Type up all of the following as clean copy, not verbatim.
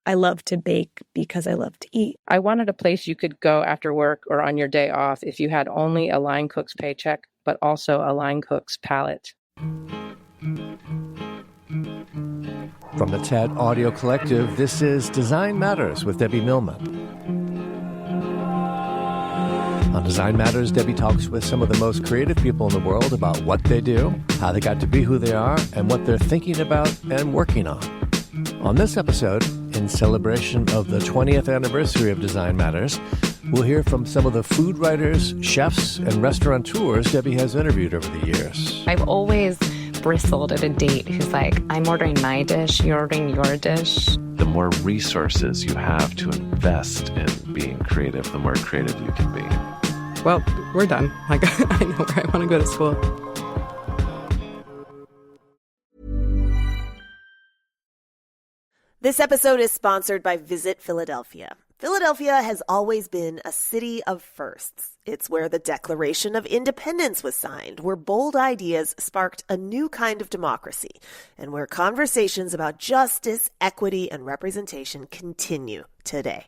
I love to bake because I love to eat. I wanted a place you could go after work or on your day off if you had only a line cook's paycheck, but also a line cook's palate. From the TED Audio Collective, this is Design Matters with Debbie Millman. On Design Matters, Debbie talks with some of the most creative people in the world about what they do, how they got to be who they are, and what they're thinking about and working on. On this episode, in celebration of the 20th anniversary of Design Matters, we'll hear from some of the food writers, chefs, and restaurateurs Debbie has interviewed over the years. I've always bristled at a date who's like, I'm ordering my dish, you're ordering your dish. The more resources you have to invest in being creative, the more creative you can be. Well, we're done. I know where I want to go to school. This episode is sponsored by Visit Philadelphia. Philadelphia has always been a city of firsts. It's where the Declaration of Independence was signed, where bold ideas sparked a new kind of democracy, and where conversations about justice, equity, and representation continue today.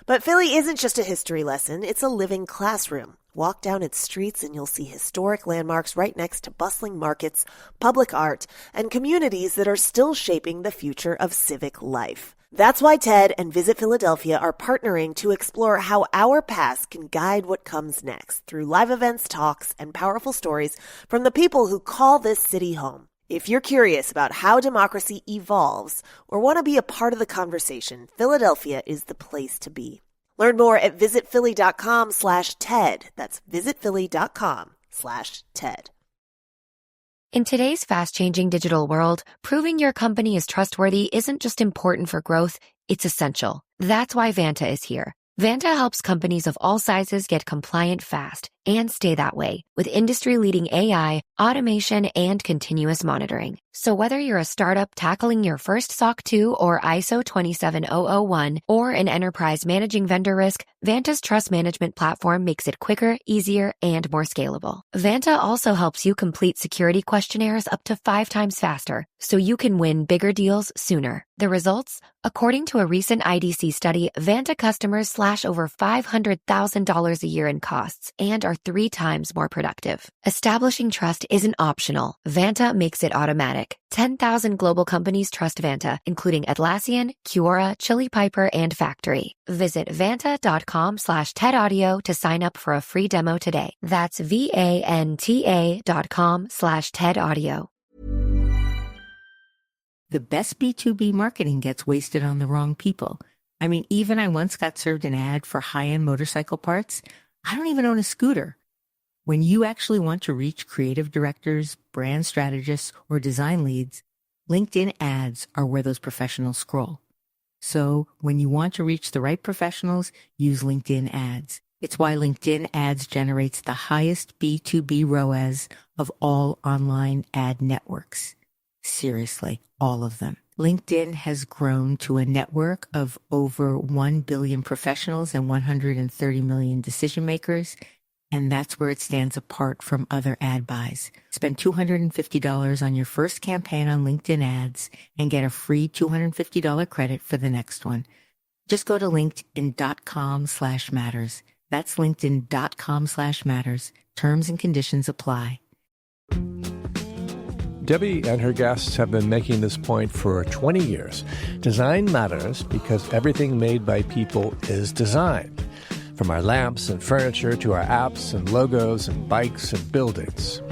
But Philly isn't just a history lesson, it's a living classroom. Walk down its streets and you'll see historic landmarks right next to bustling markets, public art, and communities that are still shaping the future of civic life. That's why TED and Visit Philadelphia are partnering to explore how our past can guide what comes next through live events, talks, and powerful stories from the people who call this city home. If you're curious about how democracy evolves or want to be a part of the conversation, Philadelphia is the place to be. Learn more at visitphilly.com/TED. That's visitphilly.com/TED. In today's fast-changing digital world, proving your company is trustworthy isn't just important for growth, it's essential. That's why Vanta is here. Vanta helps companies of all sizes get compliant fast and stay that way with industry-leading AI, automation, and continuous monitoring. So whether you're a startup tackling your first SOC 2 or ISO 27001 or an enterprise managing vendor risk, Vanta's trust management platform makes it quicker, easier, and more scalable. Vanta also helps you complete security questionnaires up to 5 times faster, so you can win bigger deals sooner. The results? According to a recent IDC study, Vanta customers slash over $500,000 a year in costs and are 3 times more productive. Establishing trust isn't optional. Vanta makes it automatic. 10,000 global companies trust Vanta, including Atlassian, Quora, Chili Piper, and Factory. Visit vanta.com/TEDaudio to sign up for a free demo today. That's VANTA.com/TEDaudio. The best B2B marketing gets wasted on the wrong people. I mean, even I once got served an ad for high-end motorcycle parts. I don't even own a scooter. When you actually want to reach creative directors, brand strategists, or design leads, LinkedIn ads are where those professionals scroll. So when you want to reach the right professionals, use LinkedIn ads. It's why LinkedIn ads generates the highest B2B ROAS of all online ad networks. Seriously, all of them. LinkedIn has grown to a network of over 1 billion professionals and 130 million decision makers, and that's where it stands apart from other ad buys. Spend $250 on your first campaign on LinkedIn ads and get a free $250 credit for the next one. Just go to linkedin.com/matters. That's linkedin.com/matters. Terms and conditions apply. Debbie and her guests have been making this point for 20 years. Design matters because everything made by people is designed. From our lamps and furniture to our apps and logos and bikes and buildings.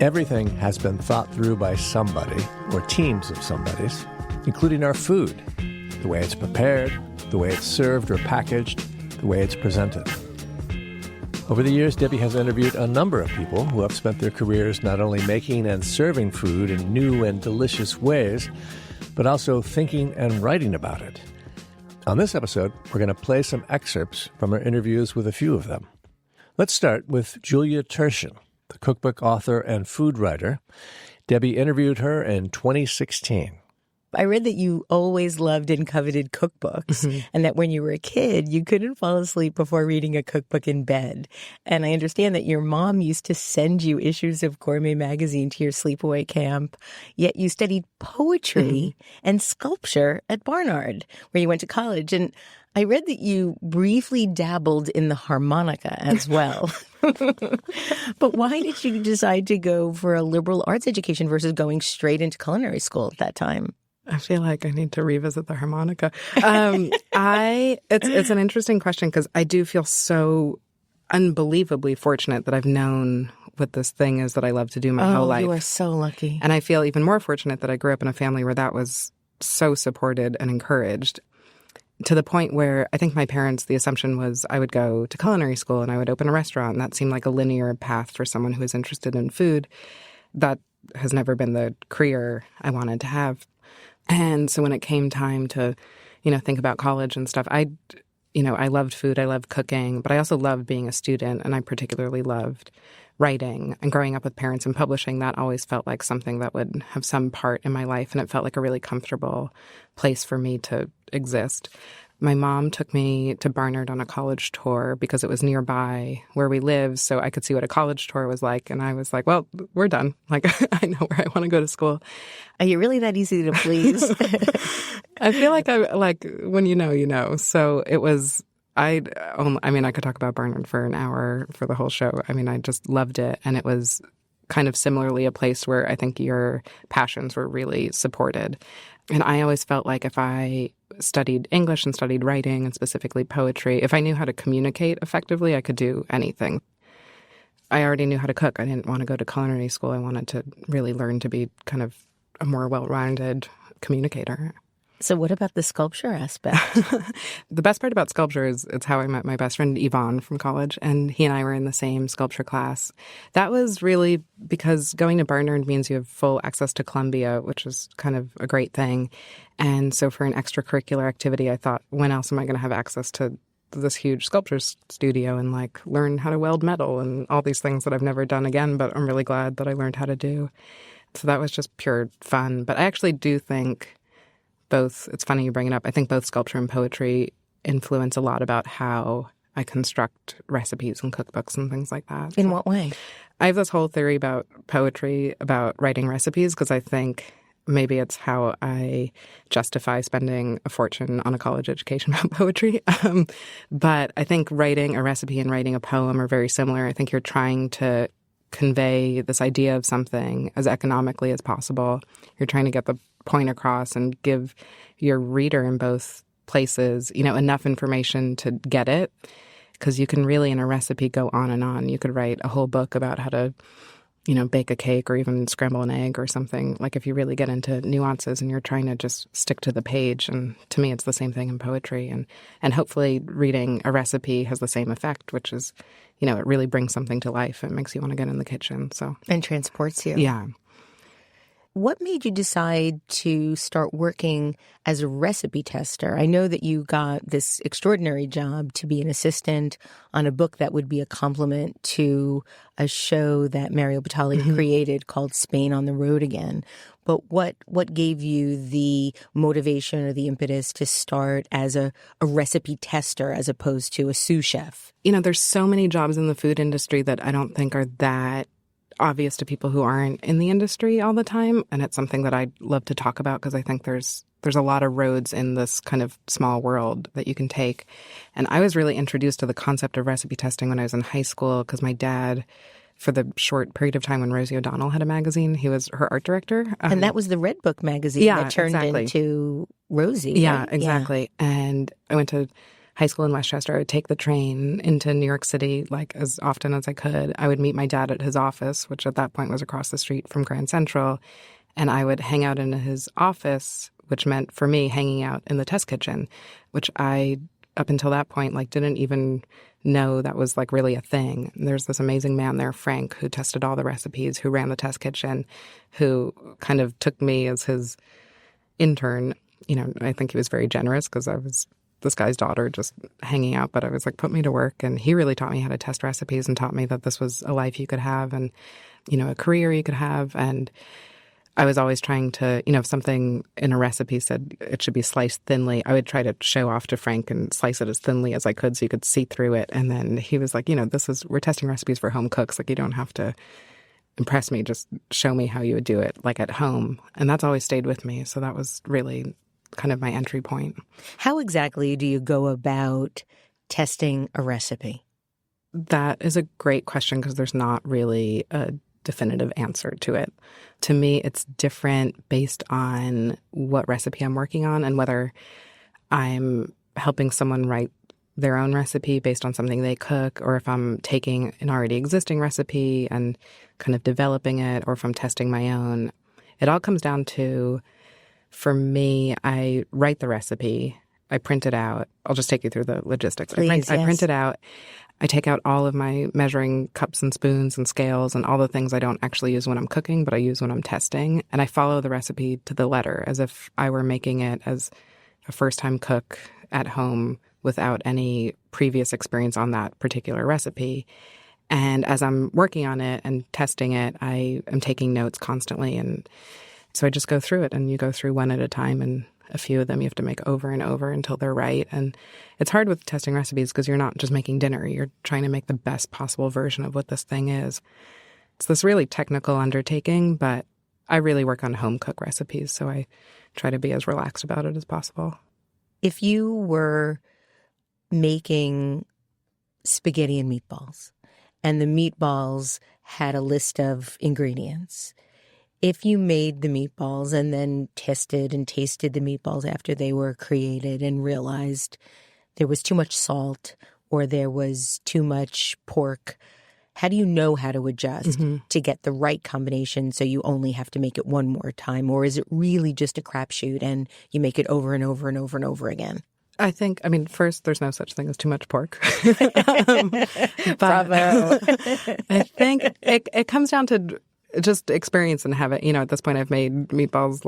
Everything has been thought through by somebody or teams of somebodies, including our food, the way it's prepared, the way it's served or packaged, the way it's presented. Over the years, Debbie has interviewed a number of people who have spent their careers not only making and serving food in new and delicious ways, but also thinking and writing about it. On this episode, we're going to play some excerpts from our interviews with a few of them. Let's start with Julia Turshen, the cookbook author and food writer. Debbie interviewed her in 2016. I read that you always loved and coveted cookbooks, and that when you were a kid, you couldn't fall asleep before reading a cookbook in bed. And I understand that your mom used to send you issues of Gourmet magazine to your sleepaway camp, yet you studied poetry and sculpture at Barnard, where you went to college. And I read that you briefly dabbled in the harmonica as well. But why did you decide to go for a liberal arts education versus going straight into culinary school at that time? I feel like I need to revisit the harmonica. It's an interesting question because I do feel so unbelievably fortunate that I've known what this thing is that I love to do my whole life. You are so lucky. And I feel even more fortunate that I grew up in a family where that was so supported and encouraged, to the point where I think my parents, the assumption was I would go to culinary school and I would open a restaurant. And that seemed like a linear path for someone who is interested in food. That has never been the career I wanted to have. And so when it came time to, think about college and stuff, I loved food, I loved cooking, but I also loved being a student, and I particularly loved writing. And growing up with parents in publishing, that always felt like something that would have some part in my life, and it felt like a really comfortable place for me to exist. My mom took me to Barnard on a college tour because it was nearby where we lived, so I could see what a college tour was like. And I was like, well, we're done. Like, I know where I want to go to school. Are you really that easy to please? I feel like when you know. So it was, I could talk about Barnard for an hour for the whole show. I mean, I just loved it. And it was kind of similarly a place where I think your passions were really supported. And I always felt like if I studied English and studied writing and specifically poetry, if I knew how to communicate effectively, I could do anything. I already knew how to cook. I didn't want to go to culinary school. I wanted to really learn to be kind of a more well-rounded communicator. So what about the sculpture aspect? The best part about sculpture is it's how I met my best friend, Yvonne, from college, and he and I were in the same sculpture class. That was really because going to Barnard means you have full access to Columbia, which is kind of a great thing. And so for an extracurricular activity, I thought, when else am I going to have access to this huge sculpture studio and learn how to weld metal and all these things that I've never done again, but I'm really glad that I learned how to do. So that was just pure fun. But I actually do think both, it's funny you bring it up, I think both sculpture and poetry influence a lot about how I construct recipes and cookbooks and things like that. In what way? I have this whole theory about poetry, about writing recipes, because I think maybe it's how I justify spending a fortune on a college education about poetry. But I think writing a recipe and writing a poem are very similar. I think you're trying to convey this idea of something as economically as possible. You're trying to get the point across and give your reader in both places, enough information to get it. Because you can really, in a recipe, go on and on. You could write a whole book about how to, bake a cake or even scramble an egg or something. Like if you really get into nuances and you're trying to just stick to the page. And to me, it's the same thing in poetry. And hopefully reading a recipe has the same effect, which is, it really brings something to life. It makes you want to get in the kitchen. And transports you. Yeah. What made you decide to start working as a recipe tester? I know that you got this extraordinary job to be an assistant on a book that would be a complement to a show that Mario Batali created called Spain on the Road Again. But what gave you the motivation or the impetus to start as a recipe tester as opposed to a sous chef? There's so many jobs in the food industry that I don't think are that obvious to people who aren't in the industry all the time. And it's something that I'd love to talk about because I think there's a lot of roads in this kind of small world that you can take. And I was really introduced to the concept of recipe testing when I was in high school because my dad, for the short period of time when Rosie O'Donnell had a magazine, he was her art director. And that was the Red Book magazine that turned into Rosie. Yeah, right? exactly. Yeah. And I went to high school in Westchester. I would take the train into New York City as often as I could. I would meet my dad at his office, which at that point was across the street from Grand Central. And I would hang out in his office, which meant for me hanging out in the test kitchen, which I, up until that point, didn't even know that was really a thing. There's this amazing man there, Frank, who tested all the recipes, who ran the test kitchen, who kind of took me as his intern. I think he was very generous because I was this guy's daughter just hanging out, but I was put me to work. And he really taught me how to test recipes and taught me that this was a life you could have and, a career you could have. And I was always trying to, if something in a recipe said it should be sliced thinly, I would try to show off to Frank and slice it as thinly as I could so you could see through it. And then he was like, we're testing recipes for home cooks. Like, you don't have to impress me. Just show me how you would do it, like at home. And that's always stayed with me. So that was really kind of my entry point. How exactly do you go about testing a recipe? That is a great question because there's not really a definitive answer to it. To me, it's different based on what recipe I'm working on and whether I'm helping someone write their own recipe based on something they cook, or if I'm taking an already existing recipe and kind of developing it, or if I'm testing my own. It all comes down to, for me, I write the recipe, I print it out. I'll just take you through the logistics. Please, I print it out. I take out all of my measuring cups and spoons and scales and all the things I don't actually use when I'm cooking, but I use when I'm testing. And I follow the recipe to the letter as if I were making it as a first-time cook at home without any previous experience on that particular recipe. And as I'm working on it and testing it, I am taking notes constantly. And so I just go through it, and you go through one at a time, and a few of them you have to make over and over until they're right. And it's hard with testing recipes because you're not just making dinner. You're trying to make the best possible version of what this thing is. It's this really technical undertaking, but I really work on home cook recipes, so I try to be as relaxed about it as possible. If you were making spaghetti and meatballs, and the meatballs had a list of ingredients, if you made the meatballs and then tested and tasted the meatballs after they were created and realized there was too much salt or there was too much pork, how do you know how to adjust to get the right combination so you only have to make it one more time? Or is it really just a crapshoot and you make it over and over and over and over again? First, there's no such thing as too much pork. Bravo. I think it comes down to just experience and habit. At this point I've made meatballs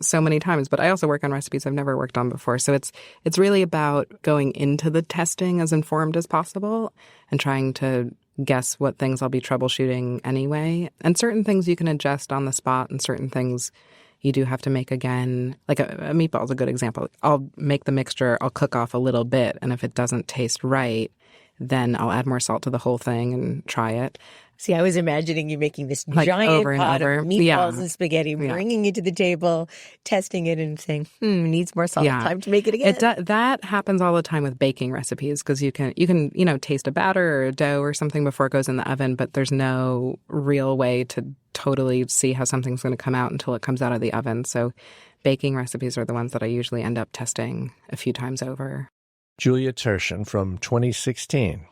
so many times, but I also work on recipes I've never worked on before. So it's really about going into the testing as informed as possible and trying to guess what things I'll be troubleshooting anyway. And certain things you can adjust on the spot, and certain things you do have to make again. Like a meatball is a good example. I'll make the mixture, I'll cook off a little bit, and if it doesn't taste right, then I'll add more salt to the whole thing and try it. See, I was imagining you making this giant pot of meatballs and spaghetti, bringing it to the table, testing it and saying, needs more salt, time to make it again. That happens all the time with baking recipes because you can taste a batter or a dough or something before it goes in the oven, but there's no real way to totally see how something's going to come out until it comes out of the oven. So baking recipes are the ones that I usually end up testing a few times over. Julia Turshen from 2016.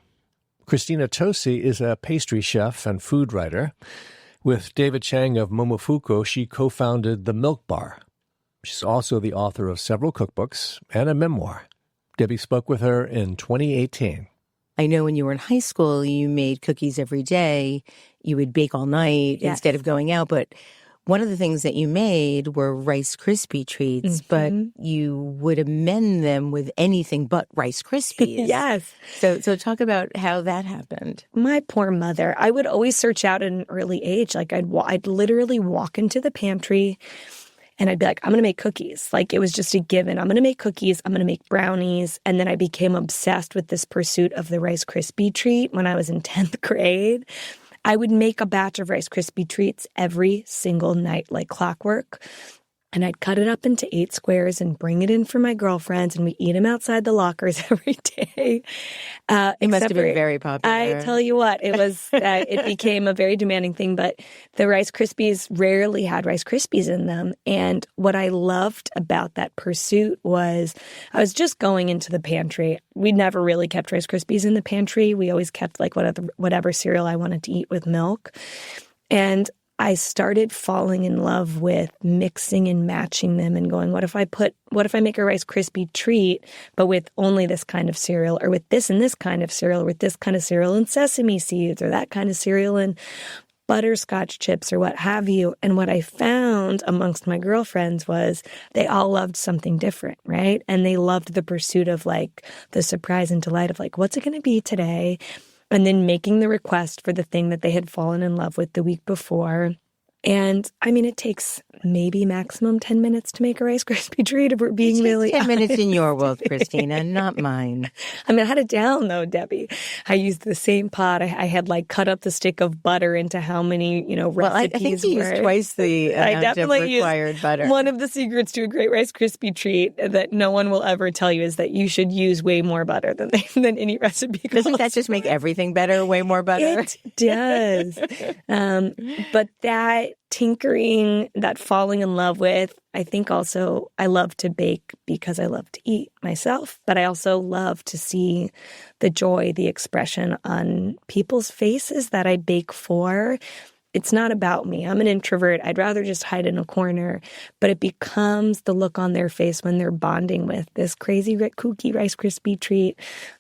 Christina Tosi is a pastry chef and food writer. With David Chang of Momofuku, she co-founded The Milk Bar. She's also the author of several cookbooks and a memoir. Debbie spoke with her in 2018. I know when you were in high school, you made cookies every day. You would bake all night instead of going out. But one of the things that you made were Rice Krispie treats, but you would amend them with anything but Rice Krispies. Yes. So talk about how that happened. My poor mother. I would always search out at an early age. I'd literally walk into the pantry and I'd be like, I'm going to make cookies. It was just a given. I'm going to make cookies. I'm going to make brownies. And then I became obsessed with this pursuit of the Rice Krispie treat when I was in 10th grade. I would make a batch of Rice Krispie treats every single night like clockwork. And I'd cut it up into 8 squares and bring it in for my girlfriends, and we eat them outside the lockers every day. It must have been very popular. I tell you what, it was. It became a very demanding thing, but the Rice Krispies rarely had Rice Krispies in them. And what I loved about that pursuit was I was just going into the pantry. We never really kept Rice Krispies in the pantry. We always kept whatever cereal I wanted to eat with milk. And I started falling in love with mixing and matching them and going, what if I make a Rice Krispie treat, but with only this kind of cereal, or with this and this kind of cereal, or with this kind of cereal and sesame seeds, or that kind of cereal and butterscotch chips, or what have you. And what I found amongst my girlfriends was they all loved something different, right? And they loved the pursuit of the surprise and delight of what's it going to be today? And then making the request for the thing that they had fallen in love with the week before. And I mean, it takes maybe maximum 10 minutes to make a Rice Krispie treat if we're being really 10 minutes in honest. your world, Christina, not mine. I mean, I had it down though, Debbie. I used the same pot. I had like cut up the stick of butter into how many, recipes Well, I think you used twice the amount of required butter. One of the secrets to a great Rice Krispie treat that no one will ever tell you is that you should use way more butter than any recipe. Doesn't that just make everything better? Way more butter? It does. But that tinkering, that falling in love with, I think also I love to bake because I love to eat myself, but I also love to see the joy, the expression on people's faces that I bake for. It's not about me. I'm an introvert. I'd rather just hide in a corner, but it becomes the look on their face when they're bonding with this crazy kooky Rice Krispie treat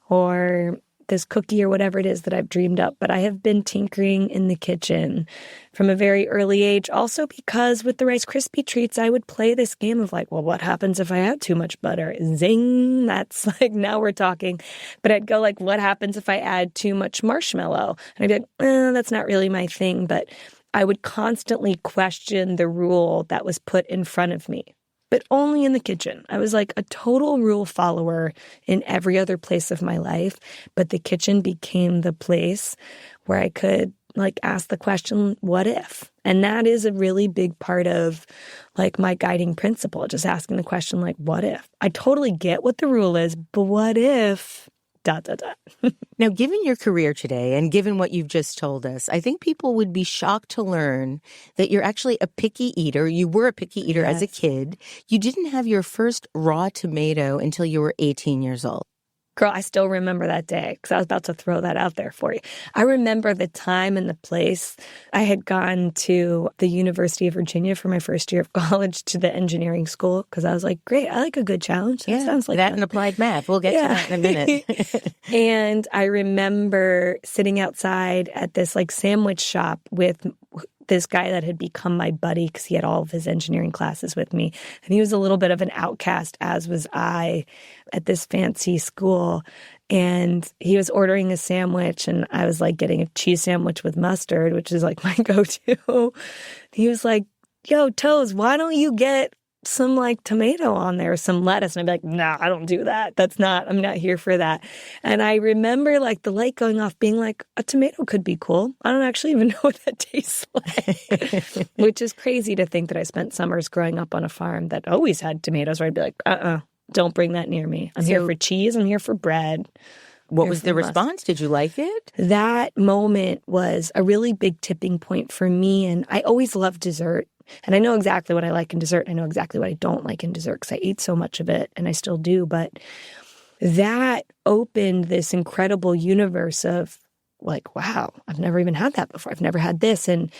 or this cookie or whatever it is that I've dreamed up. But I have been tinkering in the kitchen from a very early age, also because with the Rice Krispie treats, I would play this game of like, well, what happens if I add too much butter? Zing! That's like, now we're talking. But I'd go like, what happens if I add too much marshmallow? And I'd be like, that's not really my thing. But I would constantly question the rule that was put in front of me. But only in the kitchen. I was like a total rule follower in every other place of my life. But the kitchen became the place where I could like ask the question, what if? And that is a really big part of like my guiding principle, just asking the question like, what if? I totally get what the rule is, but what if... ... Now, given your career today and given what you've just told us, I think people would be shocked to learn that you're actually a picky eater. You were a picky eater as a kid. You didn't have your first raw tomato until you were 18 years old. Girl, I still remember that day because I was about to throw that out there for you. I remember the time and the place. I had gone to the University of Virginia for my first year of college to the engineering school because I was like, great, I like a good challenge. That sounds like that and applied math. We'll get to that in a minute. And I remember sitting outside at this like sandwich shop with this guy that had become my buddy because he had all of his engineering classes with me. And he was a little bit of an outcast, as was I, at this fancy school. And he was ordering a sandwich, and I was like getting a cheese sandwich with mustard, which is like my go-to. He was like, yo, Toes, why don't you get some like tomato on there, some lettuce? And I'd be like, nah, I don't do that. I'm not here for that. And I remember like the light going off being like, a tomato could be cool. I don't actually even know what that tastes like, which is crazy to think that I spent summers growing up on a farm that always had tomatoes where I'd be like, don't bring that near me. I'm here for cheese. I'm here for bread. What was the response? Did you like it? That moment was a really big tipping point for me. And I always loved dessert. And I know exactly what I like in dessert. I know exactly what I don't like in dessert because I ate so much of it, and I still do. But that opened this incredible universe of like, wow, I've never even had that before. I've never had this. And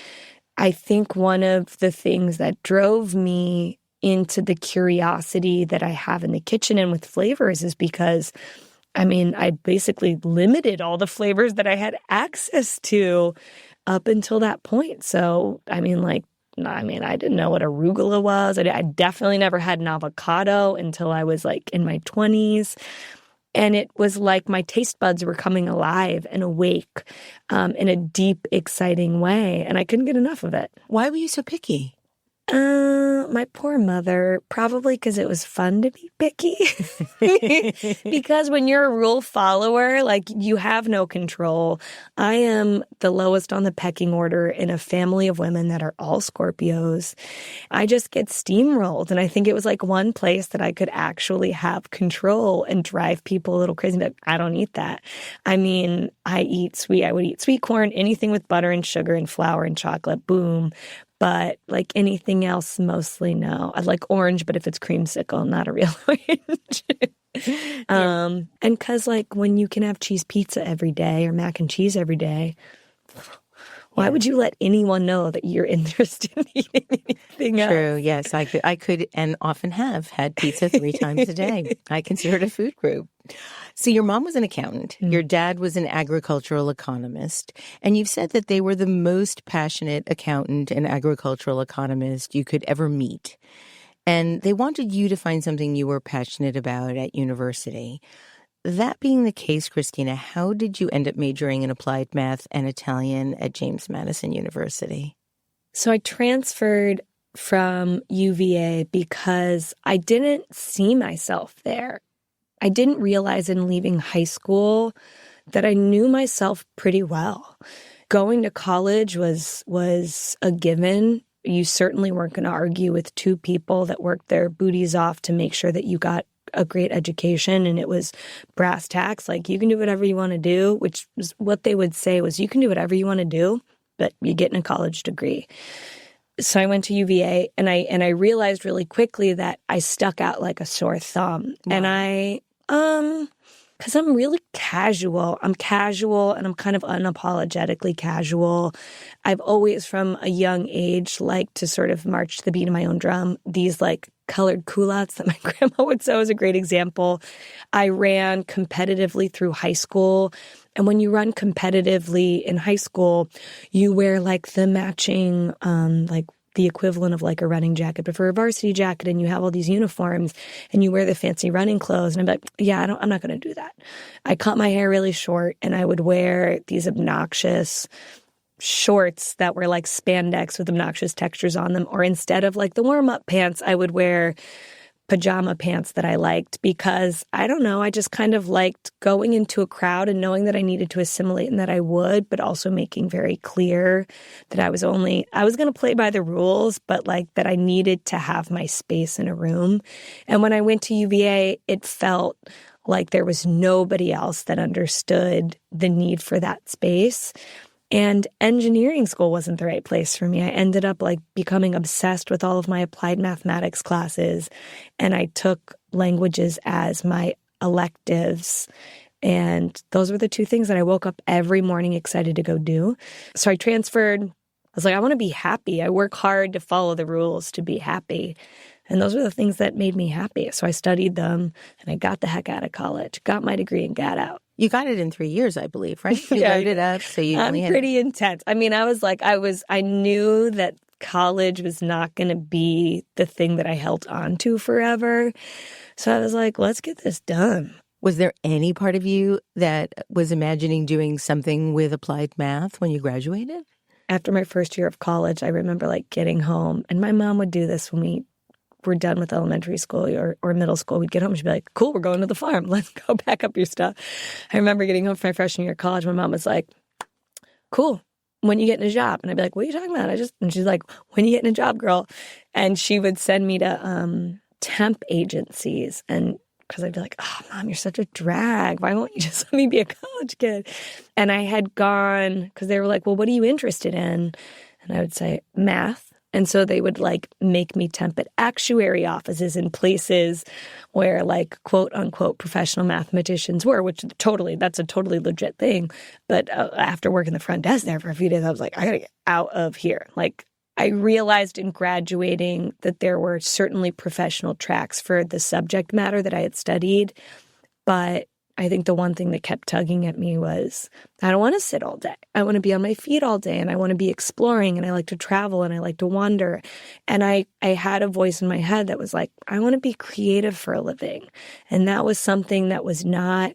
I think one of the things that drove me into the curiosity that I have in the kitchen and with flavors is because, I mean, I basically limited all the flavors that I had access to up until that point. So, I didn't know what arugula was. I definitely never had an avocado until I was like in my 20s. And it was like my taste buds were coming alive and awake in a deep, exciting way. And I couldn't get enough of it. Why were you so picky? My poor mother, probably because it was fun to be picky. Because when you're a rule follower, like you have no control. I am the lowest on the pecking order in a family of women that are all Scorpios. I just get steamrolled. And I think it was like one place that I could actually have control and drive people a little crazy. But I don't eat that. I mean, I would eat sweet corn, anything with butter and sugar and flour and chocolate, boom. But like anything else, mostly no. I like orange, but if it's creamsicle, not a real orange. And because like when you can have cheese pizza every day or mac and cheese every day, why would you let anyone know that you're interested in eating anything else? True. Yes, I could and often have had pizza 3 times a day. I consider it a food group. So your mom was an accountant. Your dad was an agricultural economist. And you've said that they were the most passionate accountant and agricultural economist you could ever meet. And they wanted you to find something you were passionate about at university. That being the case, Christina, how did you end up majoring in applied math and Italian at James Madison University? So I transferred from UVA because I didn't see myself there. I didn't realize in leaving high school that I knew myself pretty well. Going to college was a given. You certainly weren't going to argue with two people that worked their booties off to make sure that you got a great education, and it was brass tacks, like you can do whatever you want to do, which is what they would say was you can do whatever you want to do, but you get in a college degree. So I went to UVA, and I realized really quickly that I stuck out like a sore thumb. Wow. And because I'm really casual. I'm casual, and I'm kind of unapologetically casual. I've always, from a young age, liked to sort of march to the beat of my own drum. These like colored culottes that my grandma would sew is a great example. I ran competitively through high school. And when you run competitively in high school, you wear like the matching, like the equivalent of like a running jacket, but for a varsity jacket, and you have all these uniforms and you wear the fancy running clothes. And I'm like, yeah, I'm not going to do that. I cut my hair really short, and I would wear these obnoxious shorts that were like spandex with obnoxious textures on them. Or instead of like the warm-up pants, I would wear pajama pants that I liked because, I don't know, I just kind of liked going into a crowd and knowing that I needed to assimilate and that I would, but also making very clear that I was going to play by the rules, but like that I needed to have my space in a room. And when I went to UVA, it felt like there was nobody else that understood the need for that space. And engineering school wasn't the right place for me. I ended up like becoming obsessed with all of my applied mathematics classes. And I took languages as my electives. And those were the two things that I woke up every morning excited to go do. So I transferred. I was like, I want to be happy. I work hard to follow the rules to be happy. And those were the things that made me happy. So I studied them, and I got the heck out of college, got my degree, and got out. You got it in 3 years, I believe, right? You loaded up, so you I'm pretty intense. I mean, I knew that college was not going to be the thing that I held on to forever. So I was like, let's get this done. Was there any part of you that was imagining doing something with applied math when you graduated? After my first year of college, I remember like getting home, and my mom would do this when we were done with elementary school or middle school. We'd get home, she'd be like, cool, we're going to the farm. Let's go pack up your stuff. I remember getting home from my freshman year of college. My mom was like, cool, when you getting a job? And I'd be like, what are you talking about? And she's like, when you getting a job, girl? And she would send me to temp agencies. And because I'd be like, oh, Mom, you're such a drag. Why won't you just let me be a college kid? And I had gone, because they were like, well, what are you interested in? And I would say, math. And so they would like make me temp at actuary offices in places where like quote unquote professional mathematicians were, that's a totally legit thing. But after working the front desk there for a few days, I was like, I got to get out of here. Like I realized in graduating that there were certainly professional tracks for the subject matter that I had studied. But I think the one thing that kept tugging at me was, I don't want to sit all day. I want to be on my feet all day, and I want to be exploring, and I like to travel, and I like to wander. And I had a voice in my head that was like, I want to be creative for a living. And that was something that was not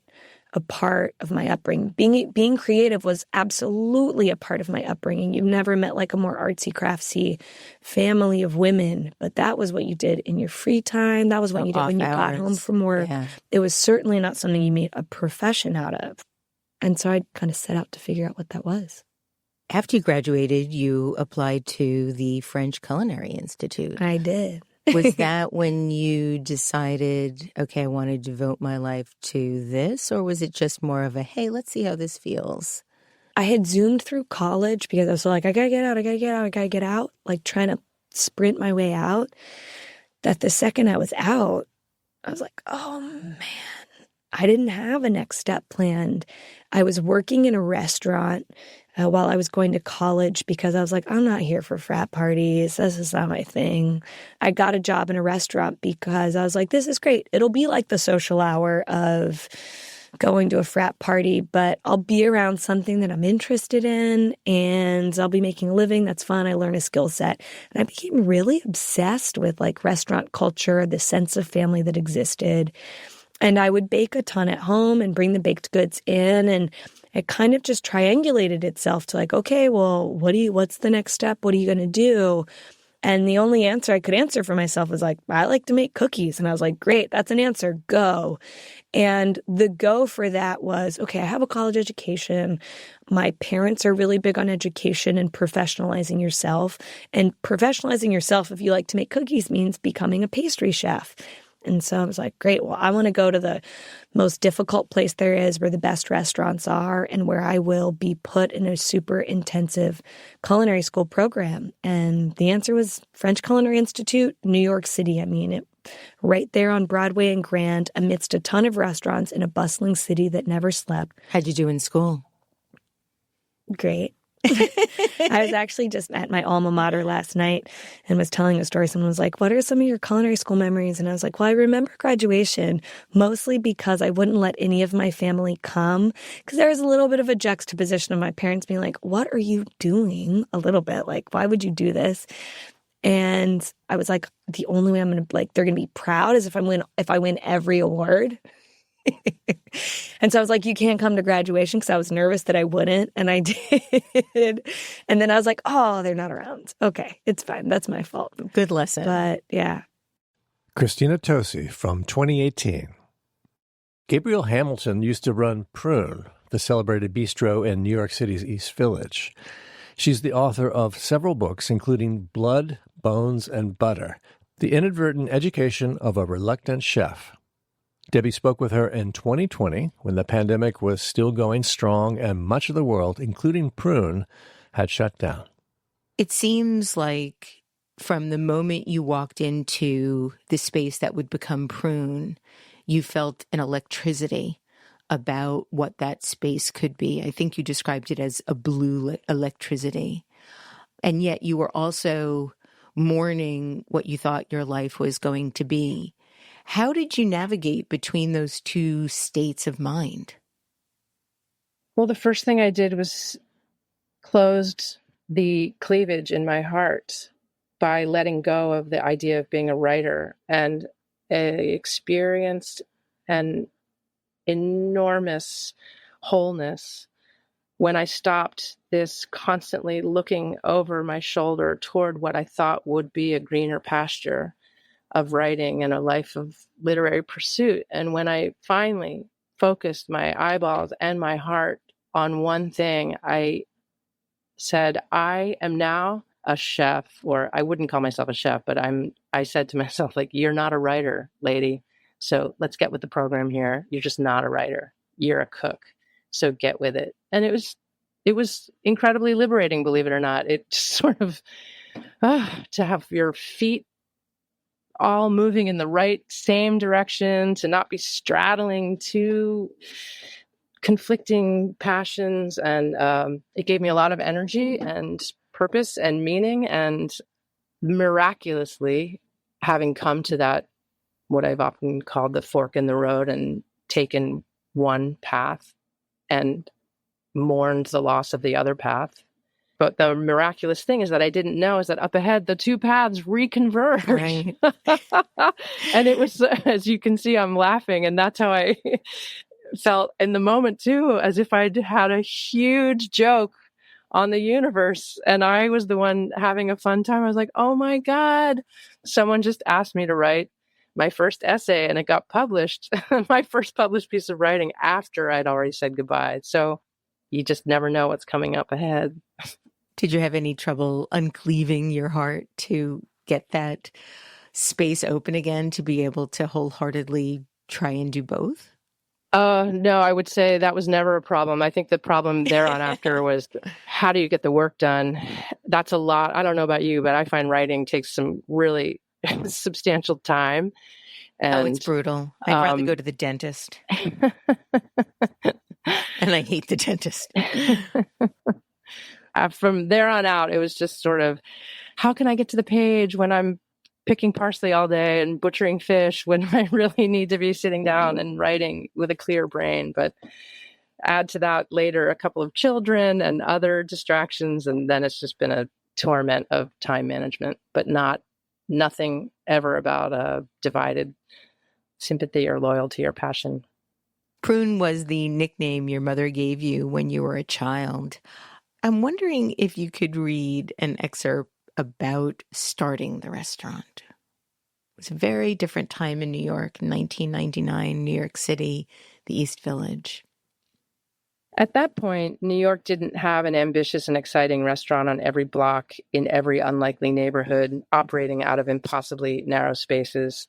a part of my upbringing. Being creative was absolutely a part of my upbringing. You've never met like a more artsy, craftsy family of women, but that was what you did in your free time. That was what you did when you got home from work. Yeah. It was certainly not something you made a profession out of. And so I kind of set out to figure out what that was. After you graduated, you applied to the French Culinary Institute. I did. Was that when you decided, okay, I want to devote my life to this? Or was it just more of a, hey, let's see how this feels? I had zoomed through college because I was like, I got to get out, like trying to sprint my way out. That the second I was out, I was like, oh, man, I didn't have a next step planned. I was working in a restaurant while I was going to college because I was like, I'm not here for frat parties. This is not my thing. I got a job in a restaurant because I was like, this is great. It'll be like the social hour of going to a frat party, but I'll be around something that I'm interested in and I'll be making a living. That's fun. I learn a skill set. And I became really obsessed with like restaurant culture, the sense of family that existed. And I would bake a ton at home and bring the baked goods in. it kind of just triangulated itself to like, okay, well, what's the next step? What are you going to do? And the only answer I could answer for myself was like, I like to make cookies. And I was like, great, that's an answer. Go. And the go for that was, okay, I have a college education. My parents are really big on education and professionalizing yourself. And professionalizing yourself, if you like to make cookies, means becoming a pastry chef. And so I was like, great, well, I want to go to the most difficult place there is, where the best restaurants are, and where I will be put in a super intensive culinary school program. And the answer was French Culinary Institute, New York City. I mean, right there on Broadway and Grand, amidst a ton of restaurants in a bustling city that never slept. How'd you do in school? Great. I was actually just at my alma mater last night and was telling a story. Someone was like, what are some of your culinary school memories? And I was like, well, I remember graduation mostly because I wouldn't let any of my family come, because there was a little bit of a juxtaposition of my parents being like, what are you doing? A little bit like, why would you do this? And I was like, the only way I'm going to they're going to be proud is if I win every award. And so I was like, you can't come to graduation, because I was nervous that I wouldn't. And I did. And then I was like, oh, they're not around. Okay, it's fine. That's my fault. Good lesson. But yeah. Christina Tosi from 2018. Gabrielle Hamilton used to run Prune, the celebrated bistro in New York City's East Village. She's the author of several books, including Blood, Bones, and Butter, The Inadvertent Education of a Reluctant Chef. Debbie spoke with her in 2020 when the pandemic was still going strong and much of the world, including Prune, had shut down. It seems like from the moment you walked into the space that would become Prune, you felt an electricity about what that space could be. I think you described it as a blue electricity. And yet you were also mourning what you thought your life was going to be. How did you navigate between those two states of mind? Well, the first thing I did was closed the cleavage in my heart by letting go of the idea of being a writer, and I experienced an enormous wholeness when I stopped this constantly looking over my shoulder toward what I thought would be a greener pasture of writing and a life of literary pursuit. And when I finally focused my eyeballs and my heart on one thing, I said, I am now a chef, or I wouldn't call myself a chef, but I said to myself, like, you're not a writer, lady. So let's get with the program here. You're just not a writer. You're a cook. So get with it. And it was incredibly liberating, believe it or not. It just sort of, to have your feet all moving in the right same direction, to not be straddling two conflicting passions. And it gave me a lot of energy and purpose and meaning. And miraculously, having come to that, what I've often called the fork in the road, and taken one path and mourned the loss of the other path. But the miraculous thing is that I didn't know is that up ahead, the two paths reconverge. Right. And it was, as you can see, I'm laughing. And that's how I felt in the moment too, as if I'd had a huge joke on the universe and I was the one having a fun time. I was like, oh my God, someone just asked me to write my first essay and it got published, my first published piece of writing after I'd already said goodbye. So you just never know what's coming up ahead. Did you have any trouble uncleaving your heart to get that space open again to be able to wholeheartedly try and do both? No, I would say that was never a problem. I think the problem there on after was how do you get the work done? That's a lot. I don't know about you, but I find writing takes some really substantial time. And, it's brutal. I'd rather go to the dentist. And I hate the dentist. From there on out, it was just sort of, how can I get to the page when I'm picking parsley all day and butchering fish, when I really need to be sitting down and writing with a clear brain? But add to that later a couple of children and other distractions, and then it's just been a torment of time management, but nothing ever about a divided sympathy or loyalty or passion. Prune was the nickname your mother gave you when you were a child. I'm wondering if you could read an excerpt about starting the restaurant. It was a very different time in New York, 1999, New York City, the East Village. At that point, New York didn't have an ambitious and exciting restaurant on every block in every unlikely neighborhood, operating out of impossibly narrow spaces.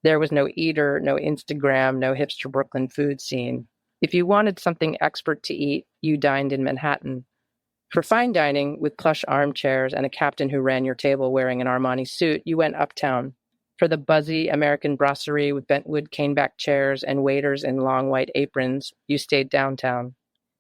There was no Eater, no Instagram, no hipster Brooklyn food scene. If you wanted something expert to eat, you dined in Manhattan. For fine dining, with plush armchairs and a captain who ran your table wearing an Armani suit, you went uptown. For the buzzy American brasserie with bentwood caneback chairs and waiters in long white aprons, you stayed downtown.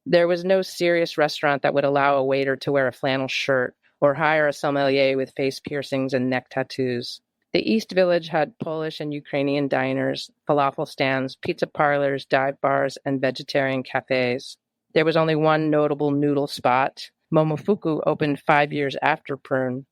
There was no serious restaurant that would allow a waiter to wear a flannel shirt or hire a sommelier with face piercings and neck tattoos. The East Village had Polish and Ukrainian diners, falafel stands, pizza parlors, dive bars, and vegetarian cafes. There was only one notable noodle spot. Momofuku opened 5 years after Prune.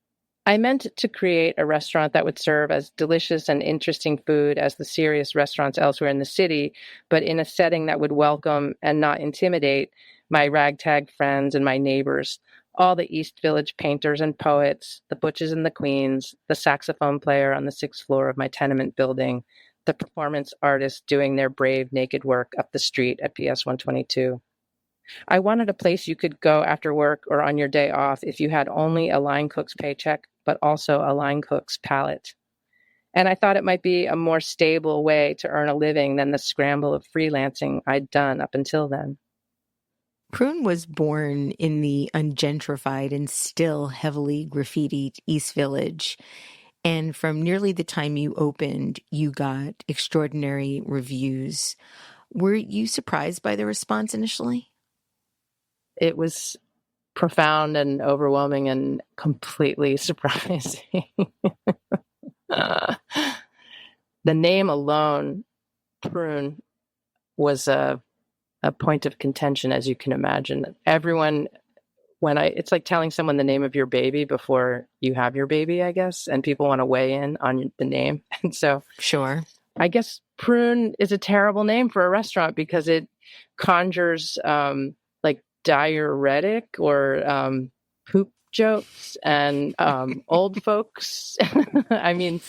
I meant to create a restaurant that would serve as delicious and interesting food as the serious restaurants elsewhere in the city, but in a setting that would welcome and not intimidate my ragtag friends and my neighbors, all the East Village painters and poets, the butches and the queens, the saxophone player on the 6th floor of my tenement building, the performance artists doing their brave naked work up the street at PS 122. I wanted a place you could go after work or on your day off if you had only a line cook's paycheck, but also a line cook's palate. And I thought it might be a more stable way to earn a living than the scramble of freelancing I'd done up until then. Prune was born in the ungentrified and still heavily graffitied East Village. And from nearly the time you opened, you got extraordinary reviews. Were you surprised by the response initially? It was profound and overwhelming and completely surprising. The name alone, Prune, was a point of contention, as you can imagine. Everyone, it's like telling someone the name of your baby before you have your baby, I guess, and people want to weigh in on the name. And so, sure, I guess Prune is a terrible name for a restaurant because it conjures like diuretic or poop jokes and old folks. I mean,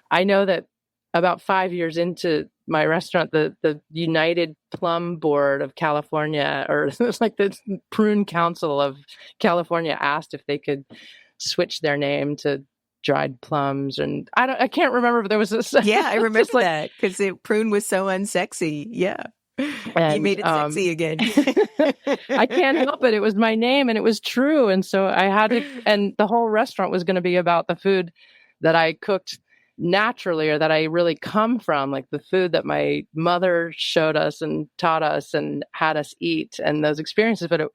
I know that about 5 years into my restaurant, the United Plum Board of California, or it was like the Prune Council of California, asked if they could switch their name to dried plums, and I can't remember if there was this. Yeah, I remember that because Prune was so unsexy. Yeah. And, you made it sexy again. I can't help it. It was my name and it was true. And so I had to, and the whole restaurant was going to be about the food that I cooked naturally, or that I really come from, like the food that my mother showed us and taught us and had us eat, and those experiences. But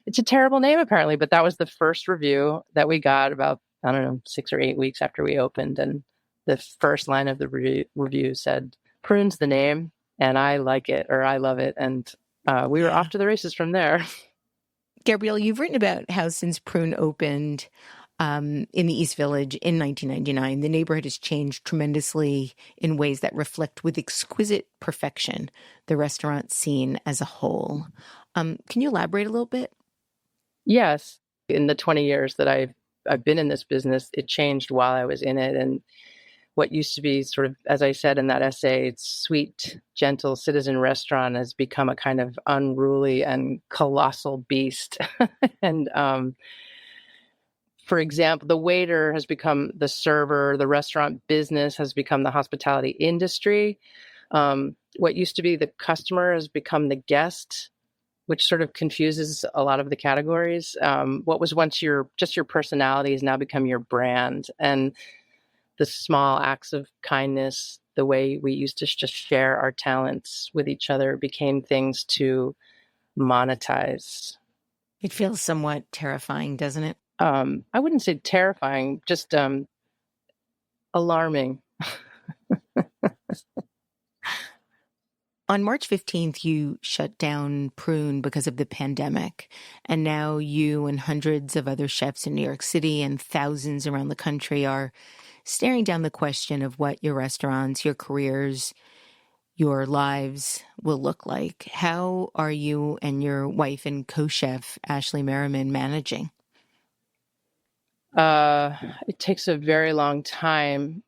it's a terrible name apparently, but that was the first review that we got about, 6 or 8 weeks after we opened. And the first line of the review said, "Prune's the name, and I like it," or "I love it." And we were off to the races from there. Gabrielle, you've written about how since Prune opened in the East Village in 1999, the neighborhood has changed tremendously in ways that reflect with exquisite perfection the restaurant scene as a whole. Can you elaborate a little bit? Yes. In the 20 years that I've been in this business, it changed while I was in it. And what used to be sort of, as I said in that essay, it's sweet, gentle citizen restaurant has become a kind of unruly and colossal beast. And for example, the waiter has become the server, the restaurant business has become the hospitality industry. What used to be the customer has become the guest, which sort of confuses a lot of the categories. What was once just your personality has now become your brand. And the small acts of kindness, the way we used to just share our talents with each other, became things to monetize. It feels somewhat terrifying, doesn't it? I wouldn't say terrifying, just alarming. On March 15th, you shut down Prune because of the pandemic. And now you and hundreds of other chefs in New York City and thousands around the country are staring down the question of what your restaurants, your careers, your lives will look like. How are you and your wife and co-chef, Ashley Merriman, managing? It takes a very long time,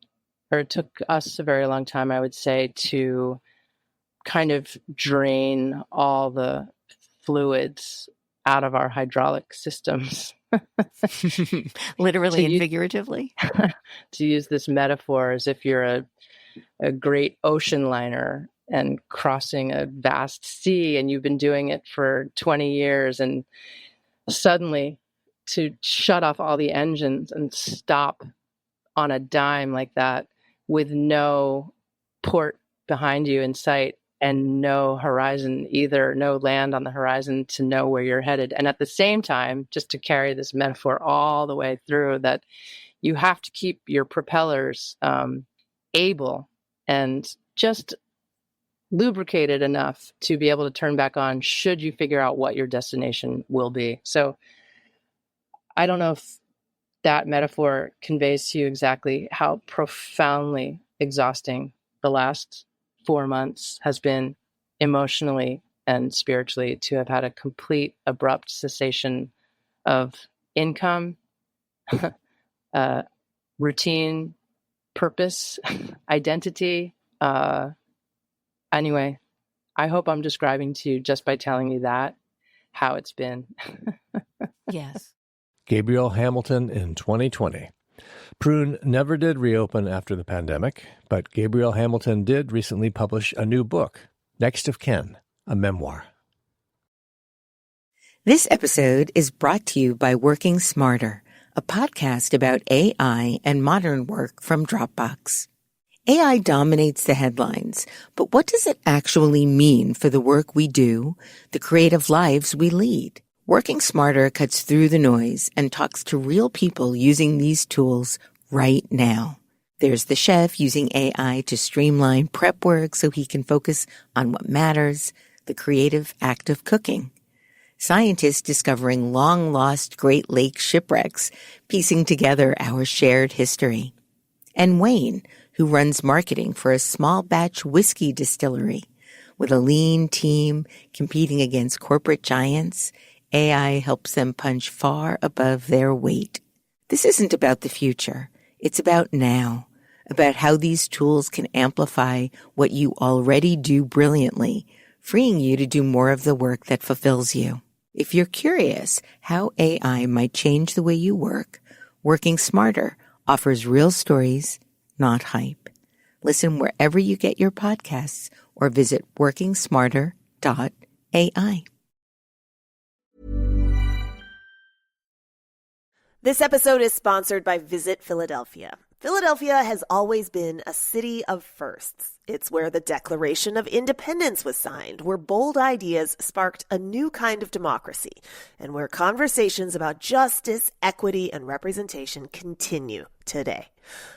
or it took us a very long time, I would say, to kind of drain all the fluids out of our hydraulic systems. Literally and figuratively? To use this metaphor, as if you're a great ocean liner and crossing a vast sea, and you've been doing it for 20 years, and suddenly to shut off all the engines and stop on a dime like that with no port behind you in sight and no horizon either, no land on the horizon to know where you're headed. And at the same time, just to carry this metaphor all the way through, that you have to keep your propellers able and just lubricated enough to be able to turn back on should you figure out what your destination will be. So I don't know if that metaphor conveys to you exactly how profoundly exhausting the last 4 months has been emotionally and spiritually, to have had a complete abrupt cessation of income, routine, purpose, identity. Anyway, I hope I'm describing to you, just by telling you that, how it's been. Yes. Gabrielle Hamilton in 2020. Prune never did reopen after the pandemic, but Gabrielle Hamilton did recently publish a new book, Next of Kin, a memoir. This episode is brought to you by Working Smarter, a podcast about AI and modern work from Dropbox. AI dominates the headlines, but what does it actually mean for the work we do, the creative lives we lead? Working Smarter cuts through the noise and talks to real people using these tools right now. There's the chef using AI to streamline prep work so he can focus on what matters, the creative act of cooking. Scientists discovering long-lost Great Lakes shipwrecks, piecing together our shared history. And Wayne, who runs marketing for a small batch whiskey distillery. With a lean team competing against corporate giants, AI helps them punch far above their weight. This isn't about the future. It's about now, about how these tools can amplify what you already do brilliantly, freeing you to do more of the work that fulfills you. If you're curious how AI might change the way you work, Working Smarter offers real stories, not hype. Listen wherever you get your podcasts or visit workingsmarter.ai. This episode is sponsored by Visit Philadelphia. Philadelphia has always been a city of firsts. It's where the Declaration of Independence was signed, where bold ideas sparked a new kind of democracy, and where conversations about justice, equity, and representation continue today.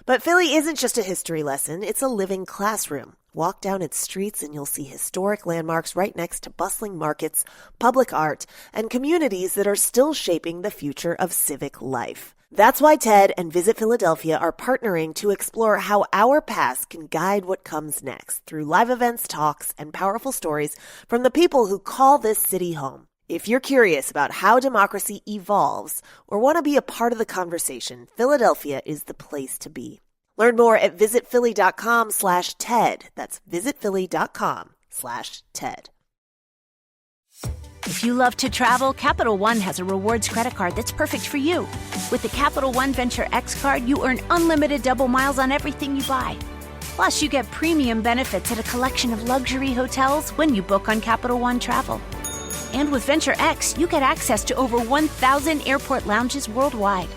But Philly isn't just a history lesson, it's a living classroom. Walk down its streets and you'll see historic landmarks right next to bustling markets, public art, and communities that are still shaping the future of civic life. That's why TED and Visit Philadelphia are partnering to explore how our past can guide what comes next through live events, talks, and powerful stories from the people who call this city home. If you're curious about how democracy evolves or want to be a part of the conversation, Philadelphia is the place to be. Learn more at visitphilly.com/TED. That's visitphilly.com/TED. If you love to travel, Capital One has a rewards credit card that's perfect for you. With the Capital One Venture X card, you earn unlimited double miles on everything you buy. Plus, you get premium benefits at a collection of luxury hotels when you book on Capital One Travel. And with Venture X, you get access to over 1,000 airport lounges worldwide.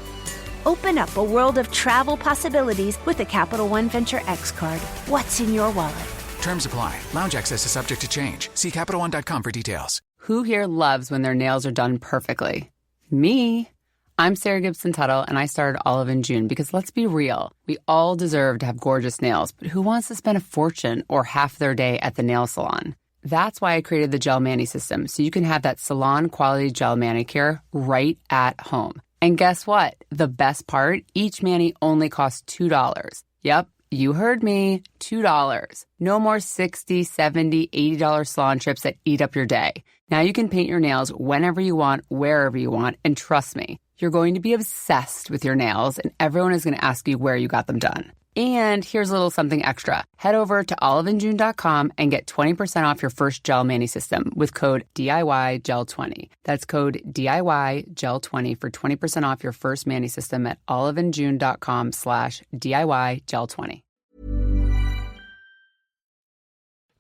Open up a world of travel possibilities with the Capital One Venture X card. What's in your wallet? Terms apply. Lounge access is subject to change. See CapitalOne.com for details. Who here loves when their nails are done perfectly? Me. I'm Sarah Gibson Tuttle, and I started Olive in June because, let's be real, we all deserve to have gorgeous nails, but who wants to spend a fortune or half their day at the nail salon? That's why I created the Gel Mani system, so you can have that salon-quality gel manicure right at home. And guess what? The best part? Each mani only costs $2. Yep, You heard me, $2. No more $60, $70, $80 salon trips that eat up your day. Now you can paint your nails whenever you want, wherever you want, and trust me, you're going to be obsessed with your nails, and everyone is going to ask you where you got them done. And here's a little something extra. Head over to oliveandjune.com and get 20% off your first gel mani system with code DIYGEL20. That's code DIYGEL20 for 20% off your first mani system at oliveandjune.com/DIYGEL20.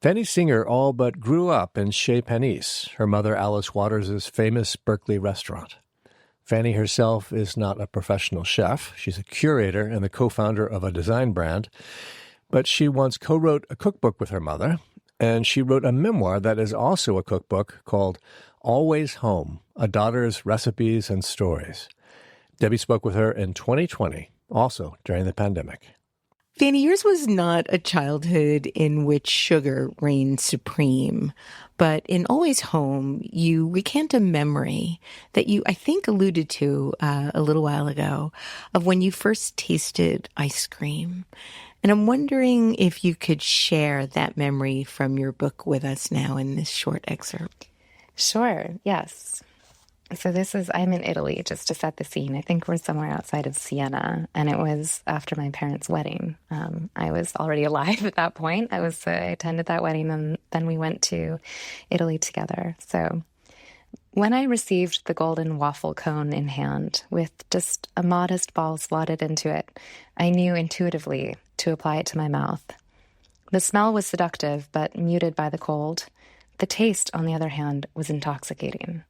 Fanny Singer all but grew up in Chez Panisse, her mother Alice Waters' famous Berkeley restaurant. Fanny herself is not a professional chef. She's a curator and the co-founder of a design brand. But she once co-wrote a cookbook with her mother, and she wrote a memoir that is also a cookbook called Always Home, A Daughter's Recipes and Stories. Debbie spoke with her in 2020, also during the pandemic. Fanny, yours was not a childhood in which sugar reigned supreme, but in Always Home, you recant a memory that you, I think, alluded to a little while ago of when you first tasted ice cream. And I'm wondering if you could share that memory from your book with us now in this short excerpt. Sure, yes. So I'm in Italy, just to set the scene. I think we're somewhere outside of Siena, and it was after my parents' wedding. I was already alive at that point. I attended that wedding, and then we went to Italy together. So when I received the golden waffle cone in hand, with just a modest ball slotted into it, I knew intuitively to apply it to my mouth. The smell was seductive, but muted by the cold. The taste, on the other hand, was intoxicating.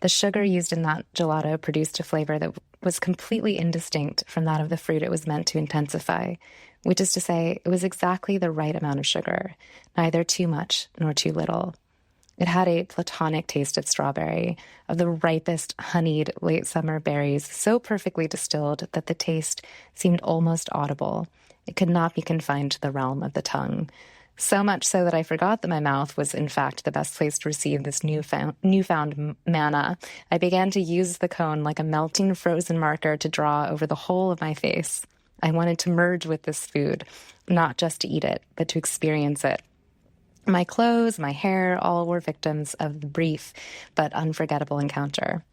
The sugar used in that gelato produced a flavor that was completely indistinct from that of the fruit it was meant to intensify, which is to say, it was exactly the right amount of sugar, neither too much nor too little. It had a platonic taste of strawberry, of the ripest, honeyed late summer berries, so perfectly distilled that the taste seemed almost audible. It could not be confined to the realm of the tongue. So much so that I forgot that my mouth was, in fact, the best place to receive this newfound manna. I began to use the cone like a melting frozen marker to draw over the whole of my face. I wanted to merge with this food, not just to eat it, but to experience it. My clothes, my hair, all were victims of the brief but unforgettable encounter.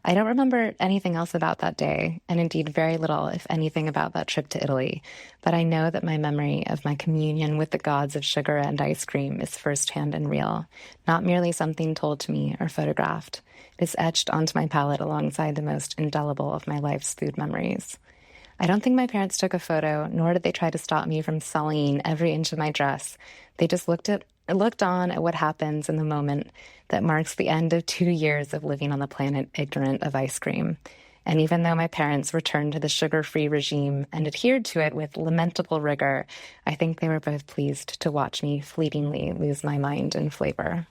I don't remember anything else about that day, and indeed very little, if anything, about that trip to Italy, but I know that my memory of my communion with the gods of sugar and ice cream is firsthand and real, not merely something told to me or photographed. It is etched onto my palate alongside the most indelible of my life's food memories. I don't think my parents took a photo, nor did they try to stop me from sullying every inch of my dress. They just looked on at what happens in the moment that marks the end of 2 years of living on the planet ignorant of ice cream. And even though my parents returned to the sugar-free regime and adhered to it with lamentable rigor, I think they were both pleased to watch me fleetingly lose my mind and flavor.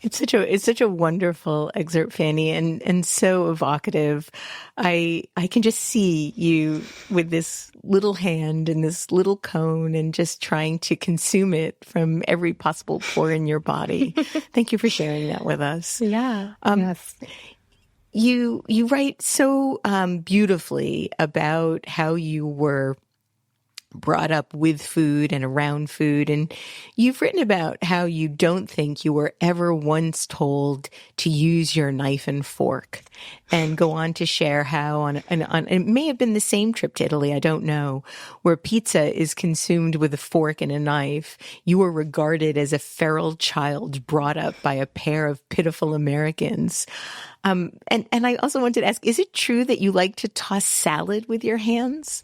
It's such a wonderful excerpt, Fanny, and so evocative. I can just see you with this little hand and this little cone and just trying to consume it from every possible pore in your body. Thank you for sharing that with us. Yeah. Yes. You write so beautifully about how you were brought up with food and around food. And you've written about how you don't think you were ever once told to use your knife and fork, and go on to share how on it may have been the same trip to Italy, I don't know, where pizza is consumed with a fork and a knife. You were regarded as a feral child brought up by a pair of pitiful Americans. And I also wanted to ask, is it true that you like to toss salad with your hands?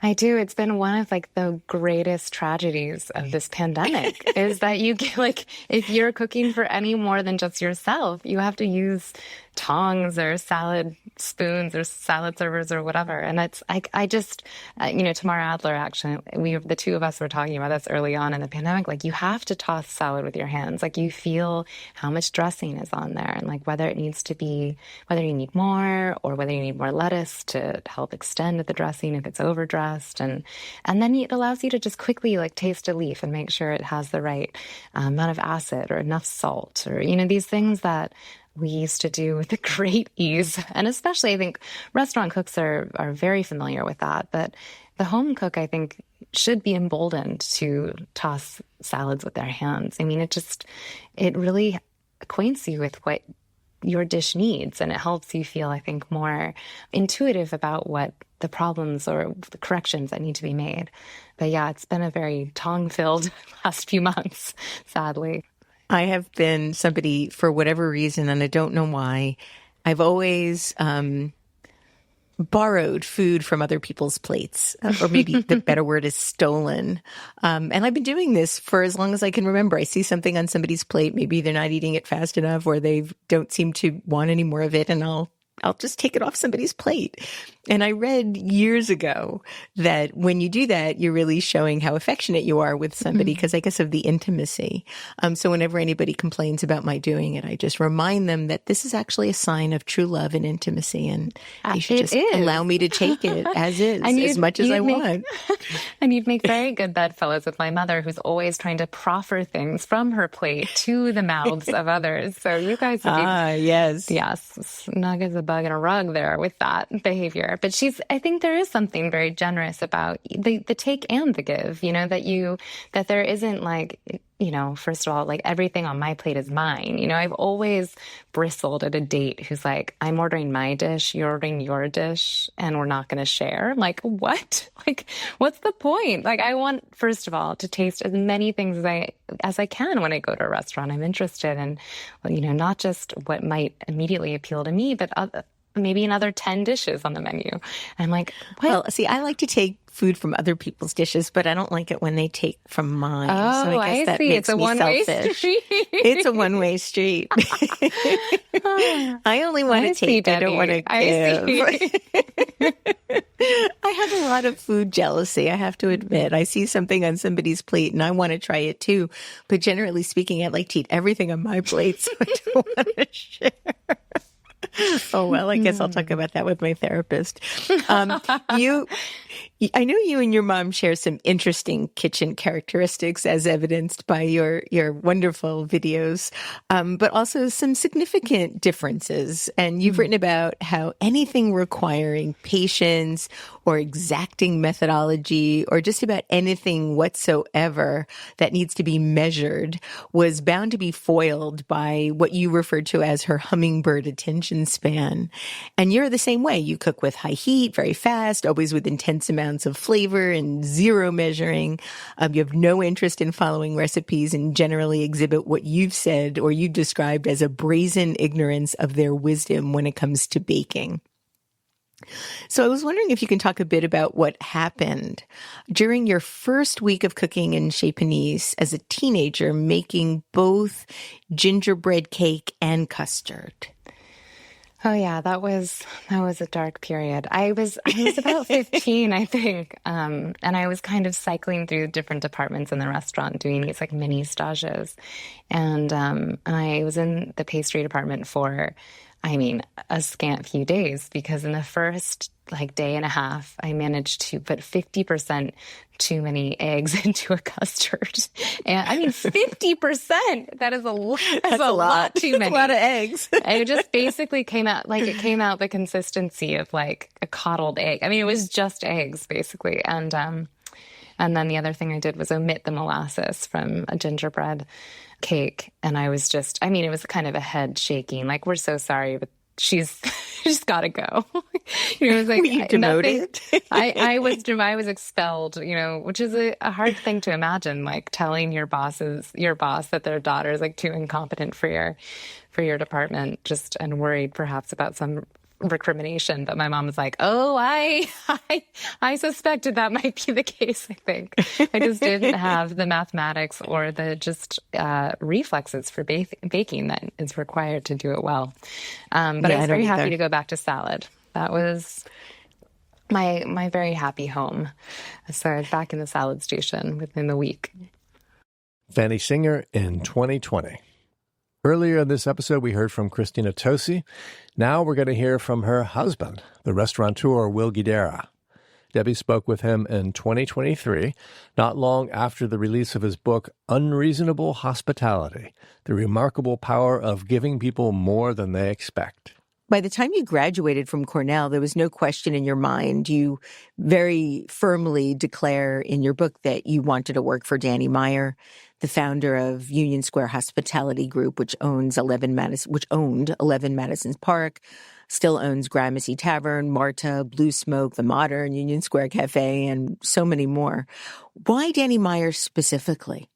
I do. It's been one of the greatest tragedies of this pandemic is that you get if you're cooking for any more than just yourself, you have to use tongs or salad spoons or salad servers or whatever. And I just, Tamara Adler, actually, the two of us were talking about this early on in the pandemic. You have to toss salad with your hands. You feel how much dressing is on there and whether you need more or whether you need more lettuce to help extend the dressing if it's overdressed. And then it allows you to just quickly taste a leaf and make sure it has the right amount of acid or enough salt or, these things that we used to do with great ease. And especially I think restaurant cooks are very familiar with that. But the home cook, I think, should be emboldened to toss salads with their hands. I mean, it really acquaints you with what your dish needs, and it helps you feel, I think, more intuitive about what the problems or the corrections that need to be made. But yeah, it's been a very tongue-filled last few months, sadly. I have been somebody, for whatever reason, and I don't know why, I've always borrowed food from other people's plates, or maybe the better word is stolen. And I've been doing this for as long as I can remember. I see something on somebody's plate, maybe they're not eating it fast enough, or they don't seem to want any more of it, and I'll just take it off somebody's plate. And I read years ago that when you do that, you're really showing how affectionate you are with somebody, because I guess of the intimacy. So whenever anybody complains about my doing it, I just remind them that this is actually a sign of true love and intimacy, and they should just allow me to take it as is, as much as I want. And you'd make very good bedfellows with my mother, who's always trying to proffer things from her plate to the mouths of others. So you guys would be, yes, snug as a bug in a rug there with that behavior. But I think there is something very generous about the take and the give, that there isn't like, first of all, like everything on my plate is mine. I've always bristled at a date who's like, I'm ordering my dish, you're ordering your dish, and we're not going to share. Like, what? Like, what's the point? Like, I want, first of all, to taste as many things as I can when I go to a restaurant. I'm interested in, not just what might immediately appeal to me, but maybe another 10 dishes on the menu. And I'm like, what? Well, see, I like to take food from other people's dishes, but I don't like it when they take from mine. Oh, so I guess that see. makes it's a me one-way selfish. street. It's a one-way street. I only want to take. I don't want to give. I have a lot of food jealousy, I have to admit. I see something on somebody's plate and I want to try it too. But generally speaking, I like to eat everything on my plate, so I don't want to share. Oh, well, I guess I'll talk about that with my therapist. I know you and your mom share some interesting kitchen characteristics as evidenced by your wonderful videos, but also some significant differences. And you've written about how anything requiring patience or exacting methodology or just about anything whatsoever that needs to be measured was bound to be foiled by what you referred to as her hummingbird attention span. And you're the same way. You cook with high heat, very fast, always with intense amounts of flavor and zero measuring. You have no interest in following recipes and generally exhibit what you've said or you described as a brazen ignorance of their wisdom when it comes to baking. So I was wondering if you can talk a bit about what happened during your first week of cooking in Chez Panisse as a teenager, making both gingerbread cake and custard. Oh yeah, that was a dark period. I was about 15, I think, and I was kind of cycling through different departments in the restaurant doing these like mini stages, and I was in the pastry department for, a scant few days, because in the first day and a half, I managed to put 50% too many eggs into a custard. And 50%, that is a lot. That's a lot too many. That's a lot of eggs. It just basically came out the consistency of like a coddled egg. It was just eggs basically. And then the other thing I did was omit the molasses from a gingerbread cake. And I was just, it was kind of a head shaking, like, we're so sorry, but she's got to go. It was like, were you demoted? I was expelled, which is a hard thing to imagine, like telling your boss that their daughter is like too incompetent for your department, and worried perhaps about some recrimination. But my mom was like, oh, I suspected that might be the case. I think I just didn't have the mathematics or the reflexes for baking that is required to do it well. But I was very happy to go back to salad. That was my very happy home. So I was back in the salad station within the week. Fanny Singer in 2020. Earlier in this episode, we heard from Christina Tosi. Now we're going to hear from her husband, the restaurateur Will Guidara. Debbie spoke with him in 2023, not long after the release of his book, Unreasonable Hospitality, The Remarkable Power of Giving People More Than They Expect. By the time you graduated from Cornell, there was no question in your mind. You very firmly declare in your book that you wanted to work for Danny Meyer, the founder of Union Square Hospitality Group, which owned 11 Madison Park, still owns Gramercy Tavern, Marta, Blue Smoke, The Modern, Union Square Cafe, and so many more. Why Danny Meyer specifically?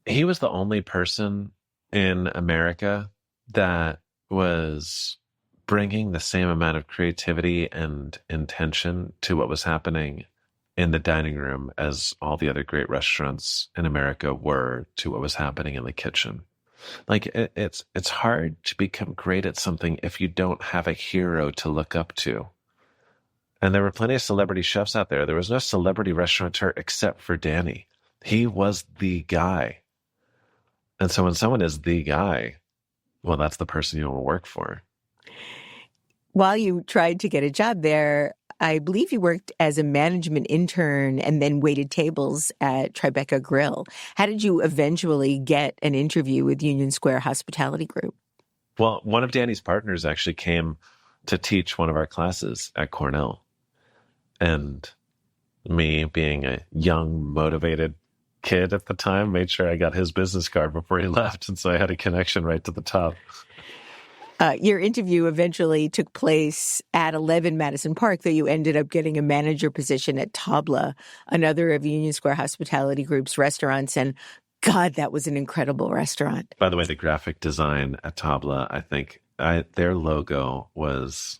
He was the only person in America that was bringing the same amount of creativity and intention to what was happening in the dining room as all the other great restaurants in America were to what was happening in the kitchen. Like it's hard to become great at something if you don't have a hero to look up to. And there were plenty of celebrity chefs out there. There was no celebrity restaurateur except for Danny. He was the guy. And so when someone is the guy, well, that's the person you want to work for. While you tried to get a job there, I believe you worked as a management intern and then waited tables at Tribeca Grill. How did you eventually get an interview with Union Square Hospitality Group? Well, one of Danny's partners actually came to teach one of our classes at Cornell. And me, being a young, motivated kid at the time, made sure I got his business card before he left. And so I had a connection right to the top. Your interview eventually took place at 11 Madison Park, though you ended up getting a manager position at Tabla, another of Union Square Hospitality Group's restaurants. And God, that was an incredible restaurant. By the way, the graphic design at Tabla, I think their logo was...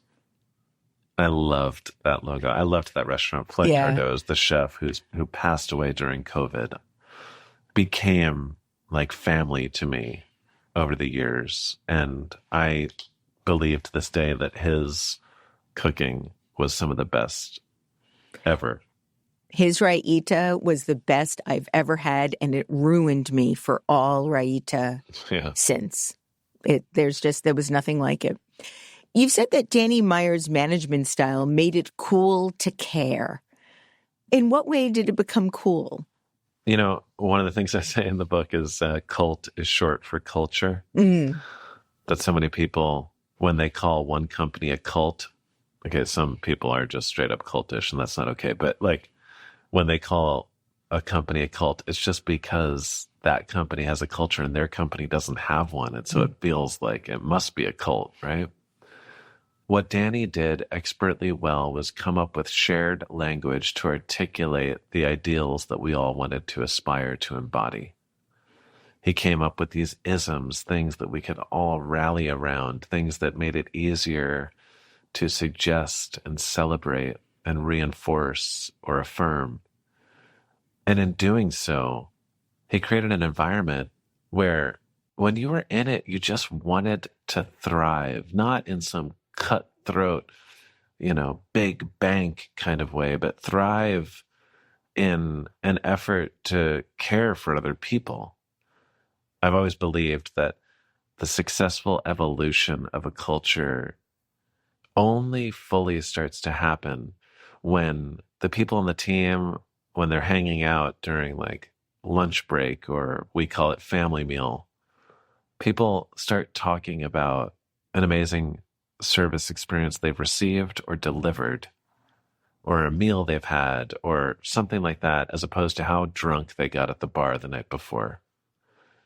I loved that logo. I loved that restaurant. Fleck Cardoz, the chef who passed away during COVID, became like family to me over the years. And I believe to this day that his cooking was some of the best ever. His raita was the best I've ever had, and it ruined me for all raita since. There was nothing like it. You've said that Danny Meyer's management style made it cool to care. In what way did it become cool? You know, one of the things I say in the book is cult is short for culture. That so many people, when they call one company a cult, okay, some people are just straight up cultish, and that's not okay. But like when they call a company a cult, it's just because that company has a culture and their company doesn't have one. And so it feels like it must be a cult, right? What Danny did expertly well was come up with shared language to articulate the ideals that we all wanted to aspire to embody. He came up with these isms, things that we could all rally around, things that made it easier to suggest and celebrate and reinforce or affirm. And in doing so, he created an environment where when you were in it, you just wanted to thrive, not in some cutthroat, big bank kind of way, but thrive in an effort to care for other people. I've always believed that the successful evolution of a culture only fully starts to happen when the people on the team, when they're hanging out during like lunch break, or we call it family meal, people start talking about an amazing service experience they've received or delivered, or a meal they've had, or something like that, as opposed to how drunk they got at the bar the night before,